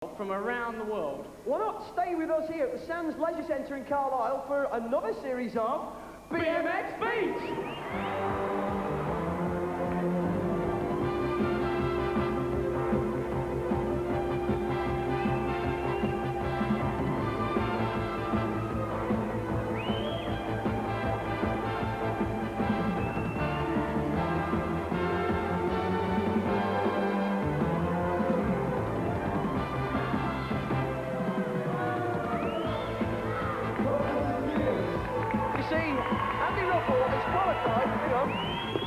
from around the world. Why not stay with us here at the Sands Leisure Centre in Carlisle for another series of BMX Beats? Ruffell is qualified,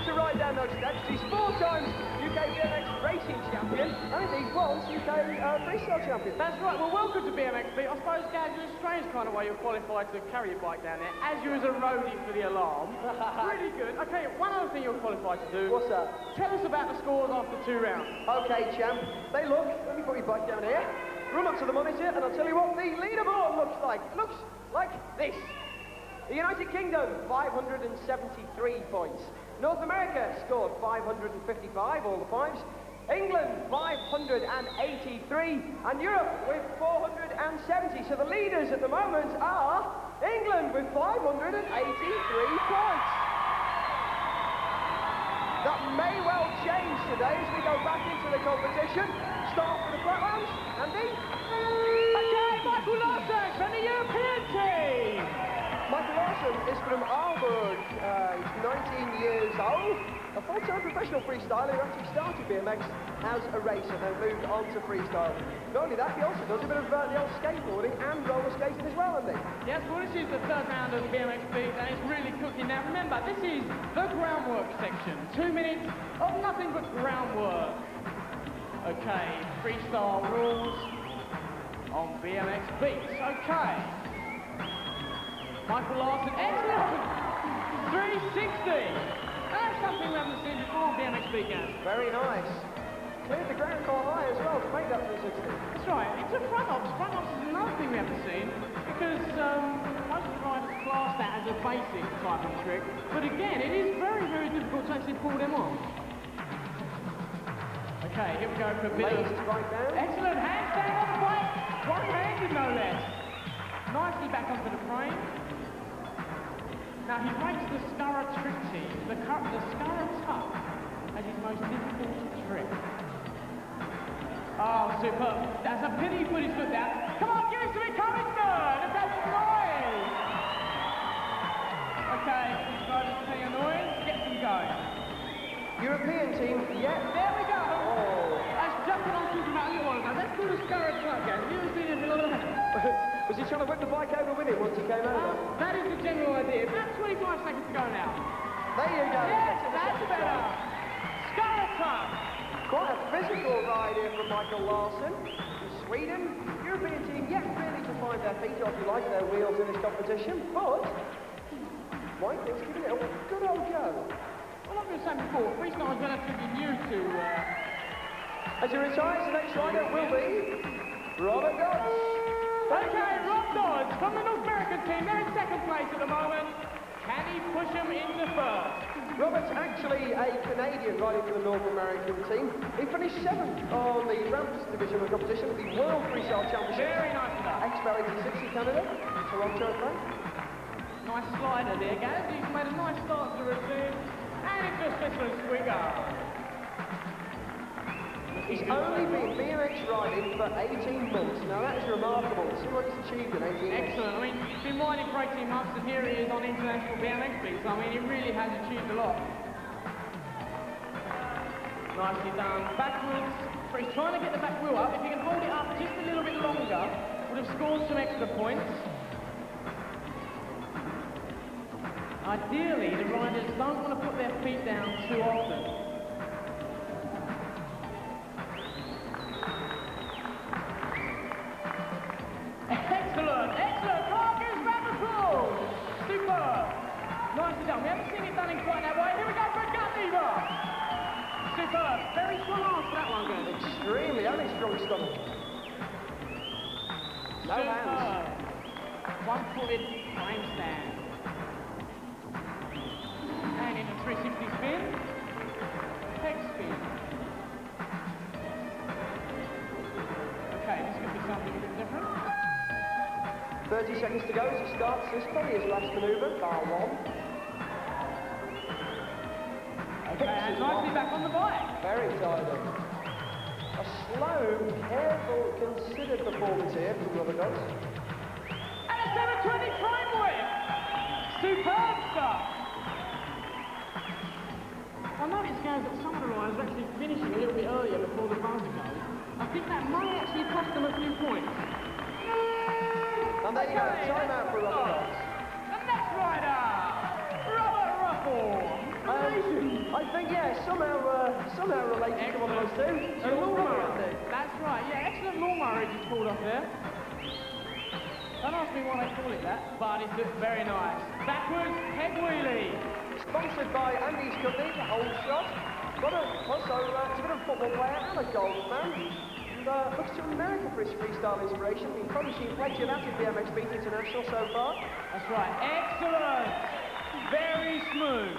to ride down those steps. He's 4 times UK BMX racing champion, and indeed once UK freestyle champion. That's right. Well, welcome to BMX Beat. I suppose, Gaz, you're a strange kind of way you're qualified to carry your bike down there, as you as a roadie for the alarm. Really good. Okay, one other thing you're qualified to do. What's that? Tell us about the scores after 2 rounds. Okay, champ. They look, let me put your bike down here. Run up to the monitor, and I'll tell you what the leaderboard looks like. It looks like this. The United Kingdom, 573 points. North America scored 555, all the fives. England, 583. And Europe with 470. So the leaders at the moment are England with 583 points. That may well change today as we go back into the competition. Start for the flatlands. Andy? Okay, Micael Larsen from the European team. Micael Larsen is from Aalborg. He's 19 years old, a full-time professional freestyler who actually started BMX as a racer, then moved on to freestyle. Not only that, he also does a bit of the old skateboarding and roller skating as well, isn't he? Yes, well, this is the 3rd round of the BMX Beat, and it's really cooking. Now, remember, this is the groundwork section. 2 minutes of nothing but groundwork. Okay, freestyle rules on BMX Beats. Okay. Micael Larsen, excellent! 360! That's something we haven't seen before, BMX Beat, Gaz. Very nice. Cleared the ground quite high as well to make that 360. That's right. It's a front ops. Front ops is another thing we haven't seen, because most riders class that as a basic type of trick. But again, it is very, very difficult to actually pull them off. Okay, here we go for a bit of... Right down. Excellent handstand on the bike! One-handed, no less. Nicely back onto the frame. Now he breaks the Scurra trick team, the Scurra tuck, as his most difficult trick. Oh, superb. That's a pity he put his foot down. Come on, give it to me, Covington! Let's have some noise! Okay, these riders playing a noise, get them going. European team, yeah. There we go! Oh. That's jumping on talking about a little while ago. Let's do the Scurra tuck, guys. You haven't seen it in a lot. Was he trying to whip the bike over with him once he came over? That is the general idea. About 25 seconds to go now. There you go. Yes, that's better. Scurra tuck. Quite a physical ride here from Micael Larsen from Sweden. European team yet really to find their feet, or if you like, their wheels in this competition. But Michael's giving it a good old go. Well, like I was saying before, freestyle is relatively new to... As he retires, the next rider will be Robert Dodds. Okay, Dodds from the North American team. They're in 2nd place at the moment. Can he push them into 1st? Robert's actually a Canadian riding for the North American team. He finished 7th on the ramps division of the competition at the World Freestyle Championship. Very nice stuff. Ex-Barry 60 Canada. Toronto, France. Nice slider there, Gaz. He's made a nice start to the routine. And it's just a swigger. He's only been BMX riding for 18 months. Now that is remarkable. See what he's achieved in 18 months. Excellent. I mean, he's been riding for 18 months and here he is on international BMX beats. I mean, he really has achieved a lot. Nicely done. Backwards. But he's trying to get the back wheel up. If he can hold it up just a little bit longer, would have scored some extra points. Ideally, the riders don't want to put their feet down too often. Excellent, Marcus Ruffell! Superb! Nicely done. We haven't seen it done in quite that way. Here we go for a gut lever! Superb. Very strong arms for that one, guys. Extremely, only strong stomach. No hands. One-footed frame stand. And in a 360 spin. Peg spin. Okay, this is something a bit different. 30 seconds to go as he starts this, probably his last manoeuvre, bar one. Okay, and nicely back on the bike. Very tidy. A slow, careful, considered performance here from Ruffell. And a 720 frame whip. Superb stuff. I noticed, guys, that some of the riders are actually finishing a little bit earlier before the buzzer goes. I think that might actually cost them a few points. And there you go, time out for Ruffell. The next rider, Ruffell. I think, yeah, somehow related to one of those two. A lawnmower. That's right, yeah, excellent lawnmower he just pulled off there. Don't ask me why they call it that, but it looks very nice. Backwards peg wheelie. Sponsored by Andy's company, Hold Shot. Also, it's a bit of a football player and a golf fan. And looks to America for his freestyle inspiration. You've probably seen plenty of that at BMX Beat International so far. That's right, excellent. Very smooth.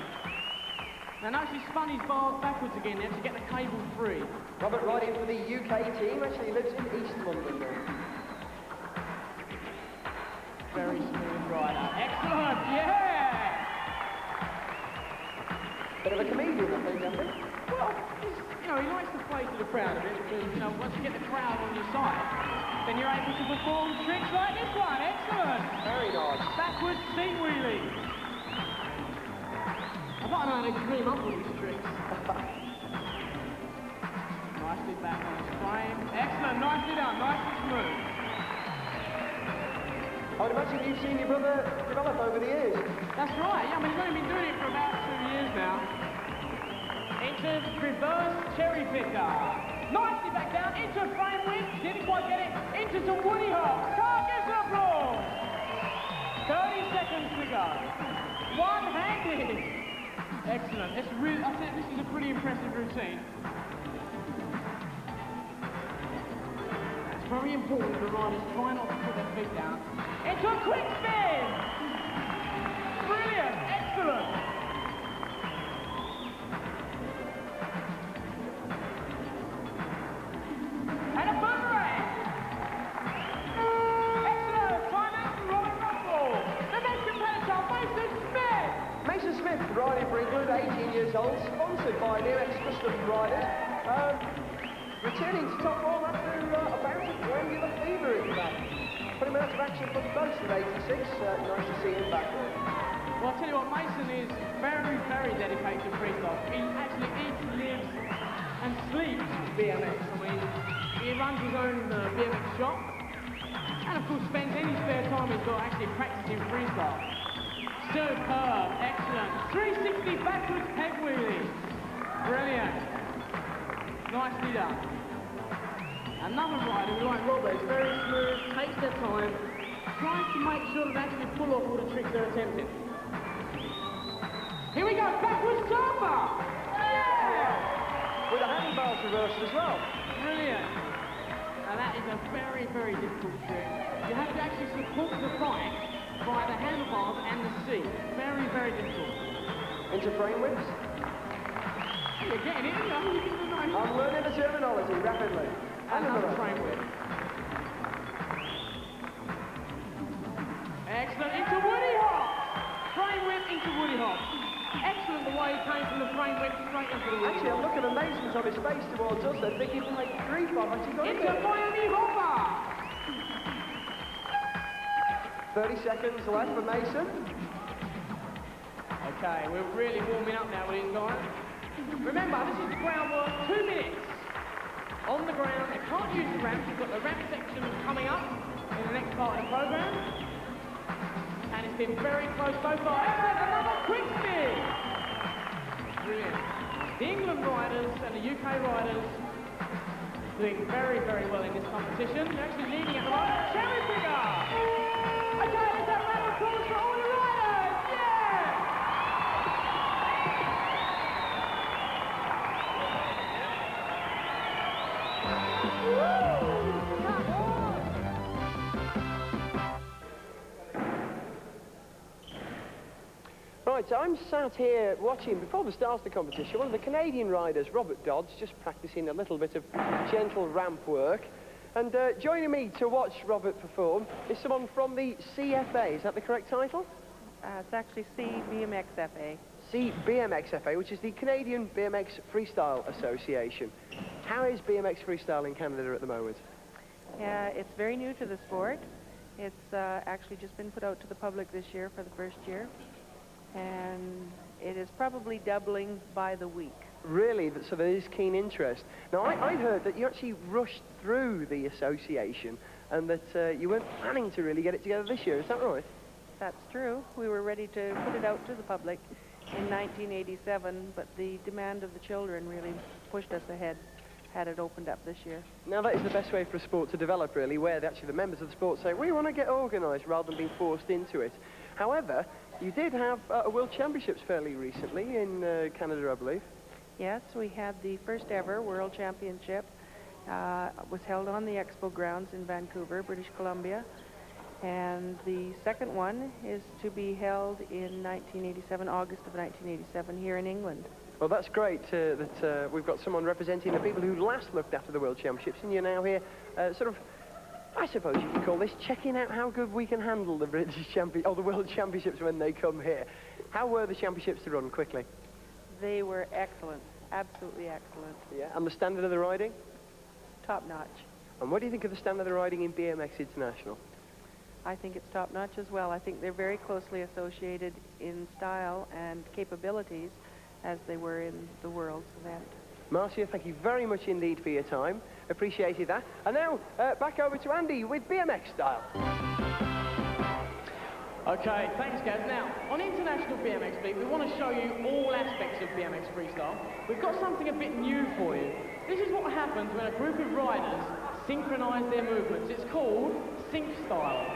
Now notice he spun his bars backwards again there to get the cable free. Robert riding for the UK team, actually lives in East London now. Very smooth rider. Excellent, yeah! Bit of a comedian, I think, Andy. Well, he likes to play to the crowd a bit because, once you get the crowd on your side, then you're able to perform tricks like this one. Excellent! Very nice. Backwards seat wheelie. I don't know how they dream up all these tricks. Nicely back on his frame. Excellent, nicely done, nice and smooth. I would imagine you've seen your brother develop over the years. That's right, yeah, he's only been doing it for about 2 years now. Into reverse cherry picker. Nicely back down, into a frame whip, didn't quite get it, into some woody hop. Can't get some applause. 30 seconds to go. One-handed. Excellent. I think this is a pretty impressive routine. It's very important the riders try not to put their feet down. Into a quick spin! Brilliant! Excellent! And a boomerang! Excellent! Time out from Ruffell. The next competitor, Mason Smith! Mason Smith, riding for England, 18 years old, sponsored by BMX Customs Riders. Returning to top form after a bout of glandular fever, in fact. Put him out of action for most of 86. Nice to see him back there. Well, I'll tell you what, Mason is very, very dedicated to freestyle. He actually eats, lives, and sleeps BMX. I mean, he runs his own BMX shop, and of course spends any spare time he's got actually practicing freestyle. Superb, excellent. 360 backwards peg wheelie. Brilliant. Nicely done. Another rider who, like Robert, is very smooth, takes their time, tries to make sure that they actually pull off all the tricks they're attempting. Here we go, backwards turbo! Yeah! With the handbars reversed as well. Brilliant. Now that is a very, very difficult trick. You have to actually support the bike by the handlebars and the seat. Very, very difficult. Into frame whips. You're getting it, I'm learning the terminology rapidly. Another frame whip. Excellent, into woody hop! Frame whip into woody hop. Excellent the way he came from the frame whip straight into the woody Actually, I'm hop. looking amazement on his face towards us then, thinking like grief I've actually got Into Miami hopper! 30 seconds left for Mason. Okay, we're really warming up now with these guys. Remember, this is groundwork, 2 minutes. On the ground, they can't use the ramps. We've got the ramp section coming up in the next part of the program. And it's been very close so far. And another quick spin! Brilliant. The England riders and the UK riders doing very, very well in this competition. They're actually leading at the moment. Cherry picker! Okay, let's have a round of applause for all the riders! Yeah! Right, so I'm sat here watching, before the start of the competition, one of the Canadian riders, Robert Dodds, just practicing a little bit of gentle ramp work. And joining me to watch Robert perform is someone from the CFA. Is that the correct title? It's actually BMX FA. BMX FA, which is the Canadian BMX Freestyle Association. How is BMX freestyle in Canada at the moment? It's very new to the sport. It's actually just been put out to the public this year for the first year. And it is probably doubling by the week. Really? So there is keen interest. Now, I heard that you actually rushed through the association and that you weren't planning to really get it together this year. Is that right? That's true. We were ready to put it out to the public in 1987, but the demand of the children really pushed us ahead, had it opened up this year. Now, that is the best way for a sport to develop, really, where actually the members of the sport say, we want to get organised rather than being forced into it. However, you did have a World Championships fairly recently in Canada, I believe. Yes, we had the first ever World Championship. Was held on the Expo grounds in Vancouver, British Columbia. And the second one is to be held in 1987, August of 1987, here in England. Well, that's great that we've got someone representing the people who last looked after the World Championships, and you're now here sort of, I suppose you could call this, checking out how good we can handle the the World Championships when they come here. How were the championships to run, quickly? They were excellent, absolutely excellent. Yeah, and the standard of the riding? Top notch. And what do you think of the standard of the riding in BMX International? I think it's top notch as well. I think they're very closely associated in style and capabilities as they were in the World's event. Marcia, thank you very much indeed for your time. Appreciated that. And now, back over to Andy with BMX Style. Okay, thanks Gaz. Now, on International BMX Week, we want to show you all aspects of BMX freestyle. We've got something a bit new for you. This is what happens when a group of riders synchronise their movements. It's called sync style.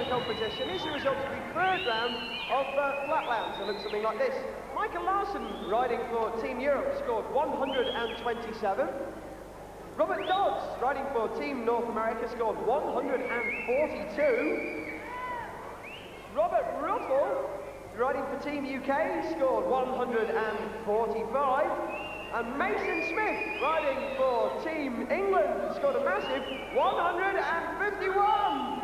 Competition is the result of the third round of flatlands. It looks something like this. Micael Larsen, riding for Team Europe, scored 127. Robert Dodds, riding for Team North America, scored 142. Robert Ruffell, riding for Team UK, scored 145. And Mason Smith, riding for Team England, scored a massive 151.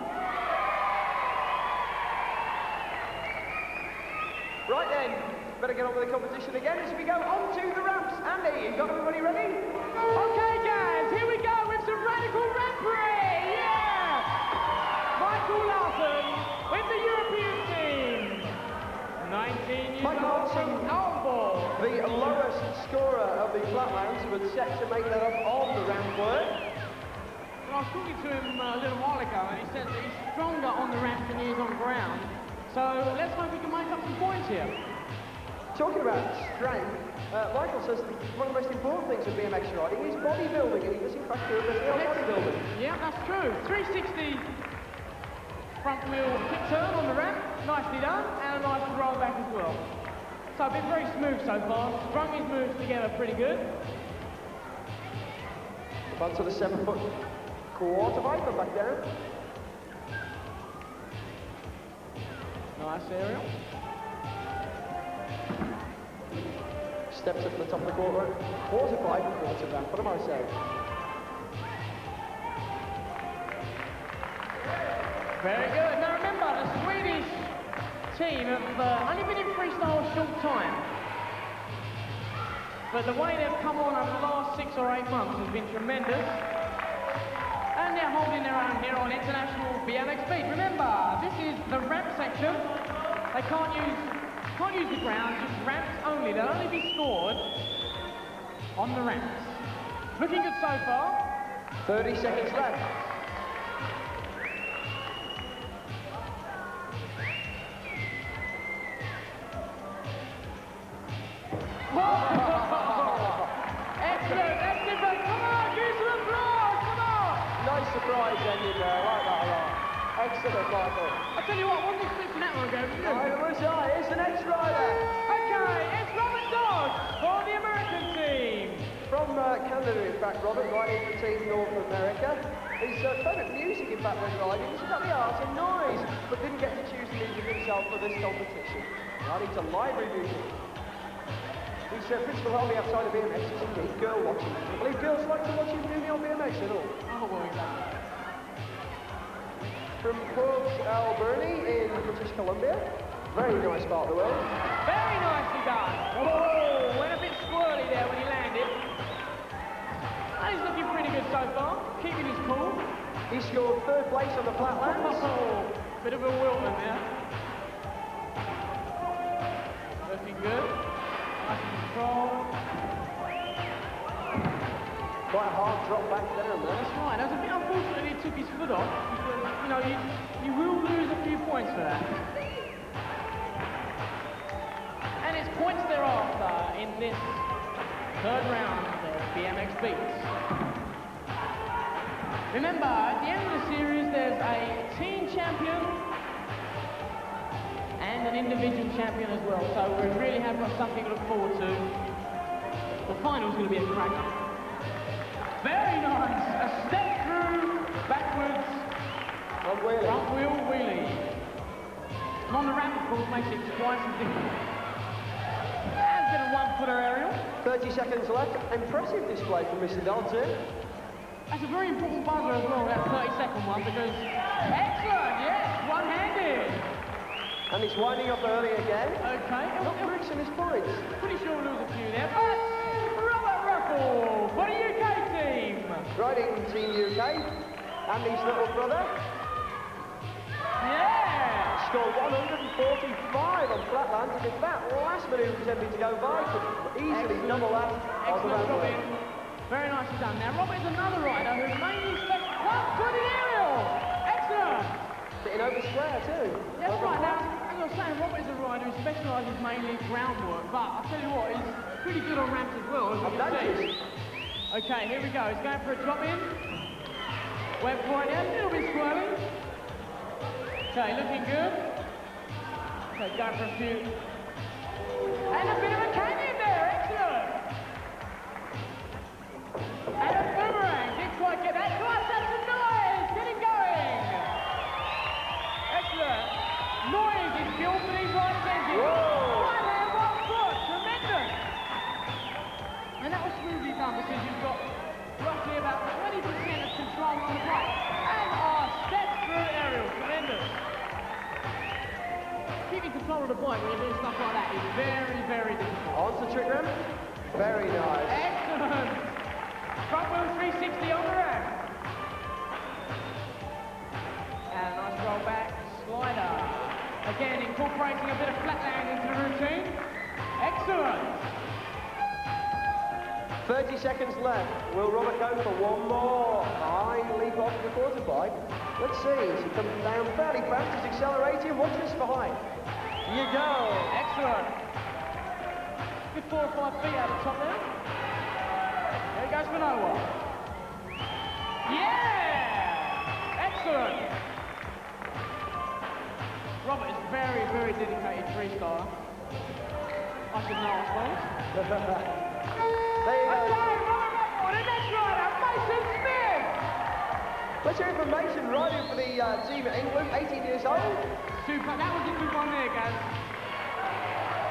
Right then, better get on with the competition again as we go onto the ramps. Andy, you got everybody ready? Okay, guys, here we go with some radical rampery. Yeah! Micael Larsen with the European team. 19 years old from Ruffell. The lowest scorer of the flatlands was set to make that up on the ramp work. Well, I was talking to him a little while ago, and he said that he's stronger on the ramp than he is on the ground. So let's hope we can make up some points here. Talking about strength, Micael says that one of the most important things with BMX riding is bodybuilding, and he does in fact do a bit of bodybuilding. Yeah, that's true. 360 front wheel kick turn on the ramp, nicely done, and a nice roll back as well. So been very smooth so far, strung his moves together pretty good. Onto the 7-foot quarter pipe and back down. Nice aerial. Steps up to the top of the quarter pipe, quarter ramp, what am I saying? Very good. Now remember, the Swedish team have only been in freestyle a short time. But the way they've come on over the last 6 or 8 months has been tremendous. And they're holding their own here on International BMX Beat. Remember, this is the ramp section. They can't use the ground, just ramps only. They'll only be scored on the ramps. Looking good so far. 30 seconds left. Excellent, that's different. Come on, give us some applause, come on. Nice surprise ending there, I like that a lot. Excellent, Micael. I tell you what, I wasn't expecting that one, Gary. Neither was I. Here's the next rider. Okay, it's Robert Dodds for the American team. From Canada, in fact, Robert, riding for Team North America. His favourite music, in fact, when riding was about the art of noise, but didn't get to choose the music himself for this competition. Riding to library music. His principal hobby outside of BMX is indeed girl watching. I believe girls like to watch him do the old BMX at all. Oh, well, exactly. From Port Alberni in British Columbia. Very nice part of the world. Very nicely done. Oh, went a bit squirrely there when he landed. And he's looking pretty good so far, keeping his cool. He scored 3rd place on the flatlands. Oh, bit of a Wilton there. Looking good. Nice control. Quite a hard drop back down there. That's right. That was a bit unfortunate that he took his foot off. Because, you know, you will lose a few points for that. And it's points thereafter in this 3rd round of BMX Beats. Remember, at the end of the series, there's a team champion and an individual champion as well. So we really have got something to look forward to. The final's going to be a cracker. Very nice. A step through, backwards, Front wheel wheelie. And on the ramp, of course, makes it twice as difficult. And a bit of 1-footer aerial. 30 seconds left. Impressive display from Mr. Dodds here. That's a very important buzzer as well, that 30-second one, because excellent, yes, one-handed. And he's winding up early again. Okay. Not mixing his points. Pretty sure we'll lose a few there, but Robert Ruffell for the UK team. Riding Team UK. Andy's little brother. Yeah. Scored 145 on flatlands, and if that last manoeuvre was empty to go by, could easily double that on the Excellent, ramp. Robin. Very nicely done. Now, Robin's another rider who mainly specializes... What? Good aerial! Excellent! Sitting over square too. That's Over right. flat. Now, as I was saying, Robert is a rider who specialises mainly in groundwork, but I'll tell you what, he's pretty good on ramps as well, as you can see. Okay, here we go. He's going for a drop in. Went for it now, a little bit swirling. Okay, looking good. Okay, going for a few. And a bit of a canyon there, excellent. And a boomerang, didn't quite get that. Come on, that's some noise, get it going. Excellent. Noise is fuel for these riders' engines. time because you've got roughly about 20% of control on the bike. And step through aerial, tremendous. Keeping control of the bike when you're doing stuff like that is very, very difficult. Onto trick ramp. Very nice. Excellent. Front wheel 360 on the ramp. And a nice roll back slider. Again, incorporating a bit of flatland into the routine. Excellent. 30 seconds left. Will Robert go for one more? High leap off the quarter bike. Let's see. He comes down fairly fast. He's accelerating. Watch this behind. You go. Excellent. Good 4 or 5 feet out of the top there. There he goes for no one. Yeah! Excellent. Robert is very, very dedicated freestyler. I should know, I suppose. There you go. Okay, Robert Ruffell, the next rider, Mason Smith. What's your information? Riding for the team at England, 18 years old. Super, that was a good one there, guys.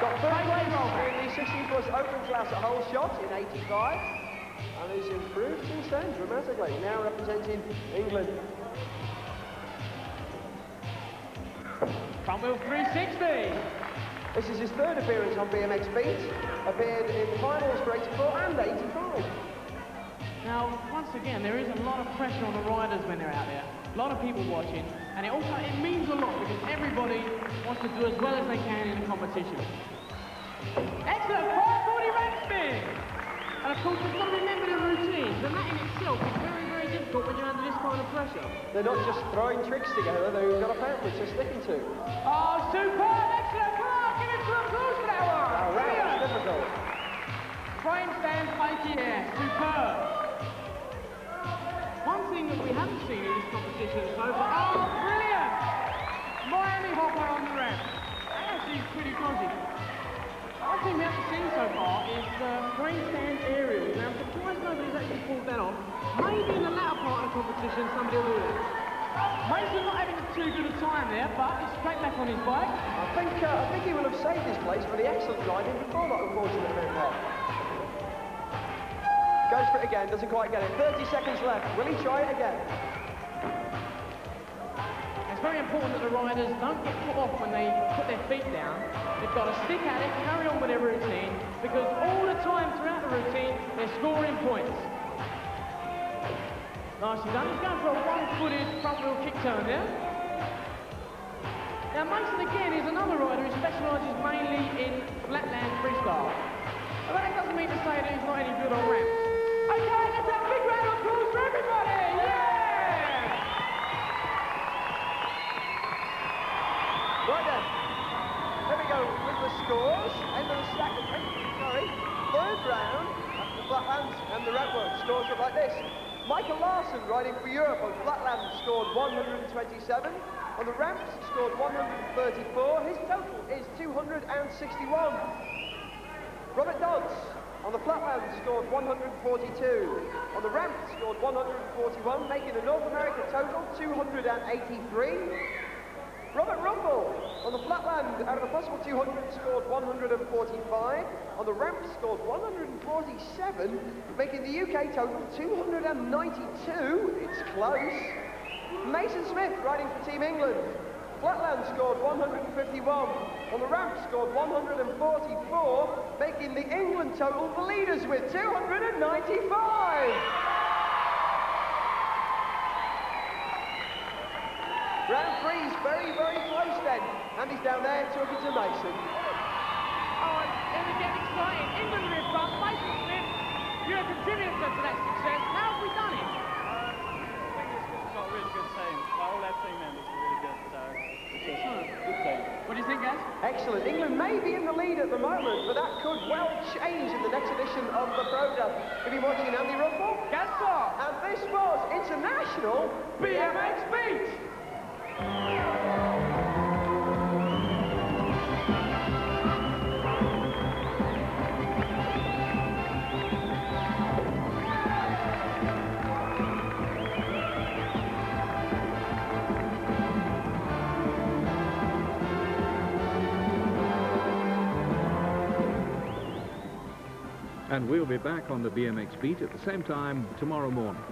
Got third place in the 16 plus open class at whole shot in 85. And has improved since then dramatically. Now representing England. Front wheel 360. This is his third appearance on BMX Beat. Appeared in the finals for 84 and 85. Now, once again, there is a lot of pressure on the riders when they're out there. A lot of people watching, and it means a lot because everybody wants to do as well as they can in the competition. Excellent, 540 ramp spin! And of course, you've got to remember the routines, and that in itself is very, very difficult when you're under this kind of pressure. They're not just throwing tricks together, they've got a pamphlet to sticking to. Oh, superb! Excellent! Come on, give it some applause for that one! Wow, that's difficult. Frame stand, fakey air, superb! One thing that we haven't seen in this competition so far, oh, brilliant! Miami hopper on the ramp. That actually is pretty dodgy. One thing we haven't seen so far is frame stand aerial. Now, I'm surprised nobody's actually pulled that off. Maybe in the latter part of the competition, somebody will do it. Mason's not having too good a time there, but he's straight back on his bike. I think he will have saved his place for the excellent riding before that unfortunate event there. Goes for it again, doesn't quite get it. 30 seconds left. Will he try it again? It's very important that the riders don't get put off when they put their feet down. They've got to stick at it, carry on with their routine, because all the time throughout the routine, they're scoring points. Nicely done. He's going for a one-footed front wheel kick turn there. Now, Mason again is another rider who specialises mainly in flatland freestyle. But that doesn't mean to say that he's not any good on ramps. Okay, let's have a big round of applause for everybody! Yeah! Right then. Here we go with the scores. End of the second, third round. The flatlands and the ramp work scores look like this. Micael Larsen, riding for Europe on flatland, scored 127. On the ramps, he scored 134. His total is 261. Robert Dodds, on the flatland, scored 142. On the ramp, scored 141, making the North America total 283. Robert Ruffell, on the flatland, out of a possible 200, scored 145. On the ramp, scored 147, making the UK total 292. It's close. Mason Smith, riding for Team England. Flatland scored 151. On the ramp, scored 144, making the England total the leaders with 295. Round three is very, very close then. Andy's down there talking to Mason. Oh, and again exciting. England are in front. Mason Smith, you're a contributor to that success. How have we done it? I think we've got a really good team. All our team members are really good, so it's a good team. What do you think, guys? Excellent. England may be in the lead at the moment, but that could well change in the next edition of the program. You've been watching Andy Ruffell. Guess what? And this was International BMX Beat! And we'll be back on the BMX Beat at the same time tomorrow morning.